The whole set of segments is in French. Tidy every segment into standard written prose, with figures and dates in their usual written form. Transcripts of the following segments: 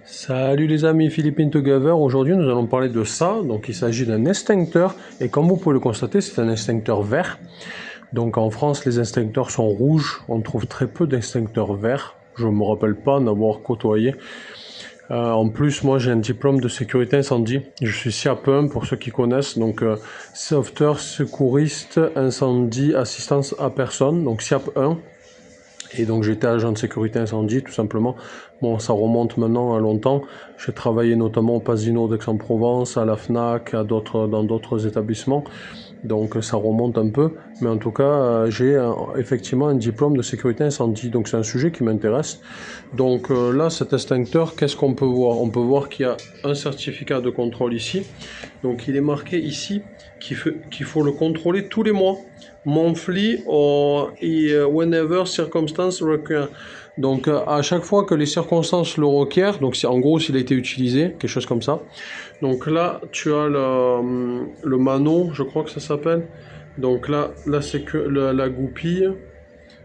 Salut les amis, Philippine Together. Aujourd'hui nous allons parler de ça. Donc il s'agit d'un extincteur et comme vous pouvez le constater, c'est un extincteur vert. Donc en France les extincteurs sont rouges, on trouve très peu d'extincteurs verts. Je ne me rappelle pas en avoir côtoyé. En plus moi j'ai un diplôme de sécurité incendie. Je suis SIAP 1 pour ceux qui connaissent. Donc sauveteur, secouriste, incendie, assistance à personne. Donc SIAP 1. Et donc j'étais agent de sécurité incendie tout simplement. Bon, ça remonte maintenant à longtemps. J'ai travaillé notamment au Pasino d'Aix-en-Provence, à la FNAC, dans d'autres établissements. Donc ça remonte un peu. Mais en tout cas, j'ai effectivement un diplôme de sécurité incendie. Donc c'est un sujet qui m'intéresse. Donc là, cet extincteur, qu'est-ce qu'on peut voir? On peut voir qu'il y a un certificat de contrôle ici. Donc il est marqué ici qu'il faut le contrôler tous les mois. Monthly or whenever circumstances require. Donc à chaque fois que les circonstances le requièrent, donc en gros s'il a été utilisé, quelque chose comme ça. Donc là tu as le mano, je crois que ça s'appelle. Donc là c'est que la goupille.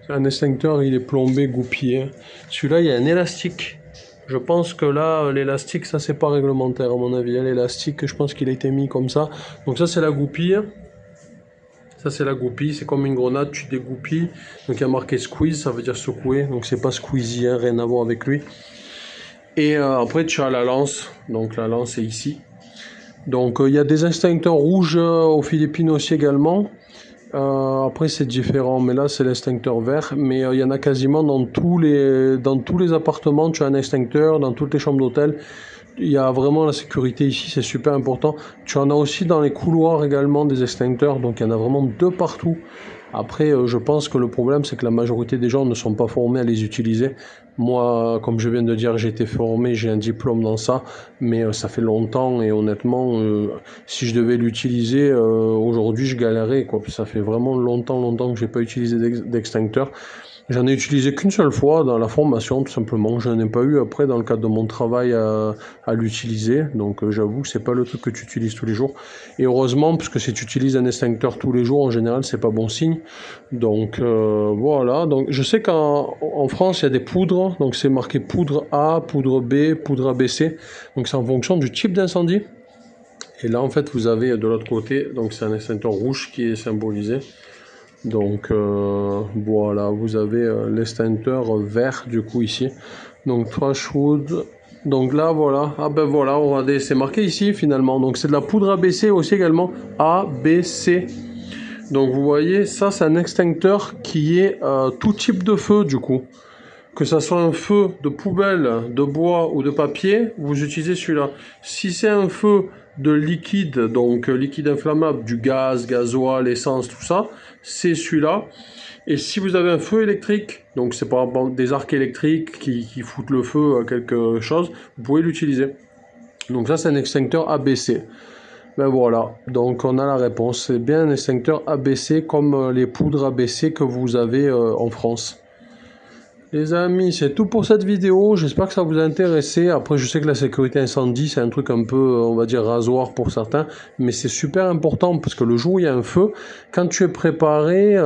Un extincteur il est plombé, goupillé. Celui-là il y a un élastique. Je pense que là l'élastique ça c'est pas réglementaire à mon avis. L'élastique je pense qu'il a été mis comme ça. Donc ça c'est la goupille. Ça c'est la goupille, c'est comme une grenade, tu dégoupilles. Donc il y a marqué squeeze, ça veut dire secouer. Donc c'est pas squeezy, hein, rien à voir avec lui. Et après tu as la lance. Donc la lance est ici. Donc il y a des extincteurs rouges aux Philippines aussi également. Après c'est différent, mais là c'est l'extincteur vert. Mais il y en a quasiment dans tous les appartements, tu as un extincteur, dans toutes les chambres d'hôtel. Il y a vraiment la sécurité ici, c'est super important. Tu en as aussi dans les couloirs également des extincteurs, donc il y en a vraiment de partout. Après, je pense que le problème, c'est que la majorité des gens ne sont pas formés à les utiliser. Moi, comme je viens de dire, j'ai été formé, j'ai un diplôme dans ça, mais ça fait longtemps et honnêtement, si je devais l'utiliser, aujourd'hui, je galérais, quoi. Ça fait vraiment longtemps que j'ai pas utilisé d'extincteur. J'en ai utilisé qu'une seule fois dans la formation, tout simplement. Je n'en ai pas eu après dans le cadre de mon travail à l'utiliser. Donc j'avoue que c'est pas le truc que tu utilises tous les jours. Et heureusement, parce que si tu utilises un extincteur tous les jours, en général, c'est pas bon signe. Donc voilà. Donc je sais qu'en France, il y a des poudres. Donc c'est marqué poudre A, poudre B, poudre ABC. Donc c'est en fonction du type d'incendie. Et là, en fait, vous avez de l'autre côté, donc c'est un extincteur rouge qui est symbolisé. Donc voilà, vous avez l'extincteur vert du coup ici. Donc threshold. Donc là voilà, ah ben voilà, regardez, c'est marqué ici finalement. Donc c'est de la poudre ABC aussi également, ABC. Donc vous voyez, ça c'est un extincteur qui est tout type de feu du coup. Que ça soit un feu de poubelle, de bois ou de papier, vous utilisez celui-là. Si c'est un feu de liquide, donc liquide inflammable, du gaz, gasoil, essence, tout ça, c'est celui-là. Et si vous avez un feu électrique, donc c'est par exemple des arcs électriques qui foutent le feu à quelque chose, vous pouvez l'utiliser. Donc ça c'est un extincteur ABC. Ben voilà, donc on a la réponse. C'est bien un extincteur ABC comme les poudres ABC que vous avez en France. Les amis, c'est tout pour cette vidéo, j'espère que ça vous a intéressé. Après, je sais que la sécurité incendie, c'est un truc un peu, on va dire, rasoir pour certains, mais c'est super important parce que le jour où il y a un feu, quand tu es préparé,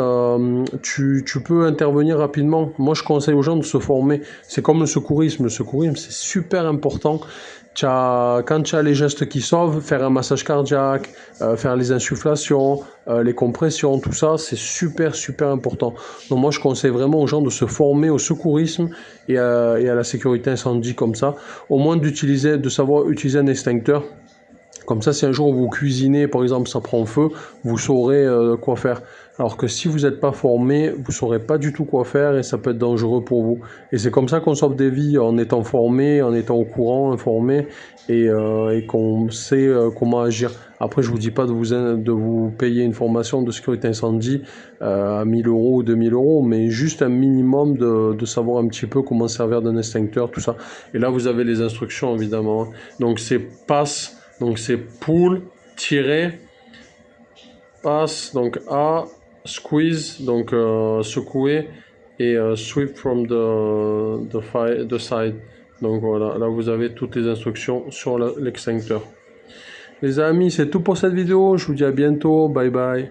tu peux intervenir rapidement. Moi, je conseille aux gens de se former. C'est comme le secourisme, c'est super important. Quand tu as les gestes qui sauvent, faire un massage cardiaque, faire les insufflations, les compressions, tout ça, c'est super important. Donc moi, je conseille vraiment aux gens de se former au secourisme et à la sécurité incendie comme ça. Au moins de savoir utiliser un extincteur. Comme ça, si un jour vous cuisinez, par exemple, ça prend feu, vous saurez quoi faire. Alors que si vous n'êtes pas formé, vous ne saurez pas du tout quoi faire et ça peut être dangereux pour vous. Et c'est comme ça qu'on sauve des vies, en étant formé, en étant au courant, informé et qu'on sait comment agir. Après, je ne vous dis pas de vous payer une formation de sécurité incendie à 1 000 € ou 2 000 €, mais juste un minimum de savoir un petit peu comment servir d'un extincteur, tout ça. Et là, vous avez les instructions, évidemment. Donc, c'est passe. Donc c'est pull, tirer, pass, donc A, squeeze, donc secouer, et sweep from the side. Donc voilà, là vous avez toutes les instructions sur l'extincteur. Les amis, c'est tout pour cette vidéo, je vous dis à bientôt, bye bye.